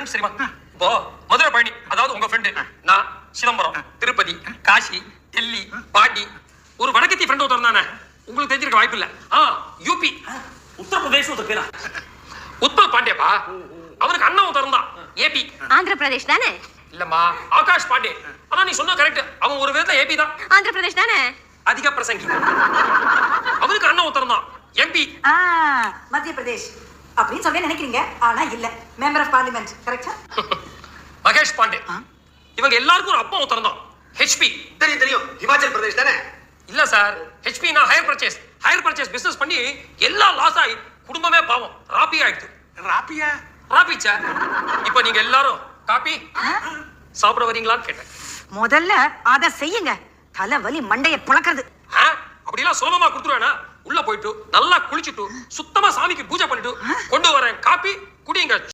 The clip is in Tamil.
ஃப்ரெண்ட்ஸ் தெரியுமா? இப்போ மதுரை பயணி, அதாவது உங்க ஃப்ரெண்டு, நான் சிதம்பரம், திருப்பதி, காசி, டெல்லி, பாண்டி, ஒரு வடக்கத்தி ஃப்ரெண்ட் ஒருத்தர் தானே, உங்களுக்கு தெரிஞ்சிருக்க வாய்ப்பு இல்ல. யூபி, உத்தரப்பிரதேசம் ஒரு பேரா, உத்பல் பாண்டேப்பா, அவனுக்கு அண்ணன் ஒருத்தர் தான், ஏபி. ஆந்திர பிரதேஷ் தானே? இல்லம்மா, ஆகாஷ் பாண்டே. ஆனா நீ சொன்ன கரெக்ட், அவன் ஒரு விதத்துல ஏபி தான். ஆந்திர பிரதேஷ் தானே? அதிக பிரசங்கி. அவனுக்கு அண்ணன் ஒருத்தர் தான், எம்பி. மத்திய பிரதேஷ் அப்படின்னு சொல்ல நினைக்கிறீங்க, ஆனா இல்ல, மெம்பர் ஆஃப் பார்லிமெண்ட். கரெக்டா? மகேஷ் பாண்டே. இவங்க எல்லாருக்கும் ஒரு அப்பா ஒருத்தர் தான், ஹெச்பி. தெரியும் தெரியும், ஹிமாச்சல் பிரதேஷ் தானே? இல்ல சார், ஹெச்பி நான் ஹையர் பர்ச்சேஸ் பிசினஸ் பண்ணி எல்லா லாஸ் ஆகி குடும்பமே பாவம் ராப்பி ஆயிடுது. ராப்பி சார். இப்போ நீங்க எல்லாரும் காப்பி சாப்பிட வரீங்களான்னு கேட்டேன். முதல்ல அத செய்யுங்க, தலைவலி மண்டைய புழக்கிறது. அப்படிலாம் சுலபமா கொடுத்துருவேனா? உள்ள போயிட்டு நல்லா குளிச்சுட்டு சுத்தமா சாமிக்கு பூஜை பண்ணிட்டு கொண்டு வரேன் காப்பி, குடிங்க.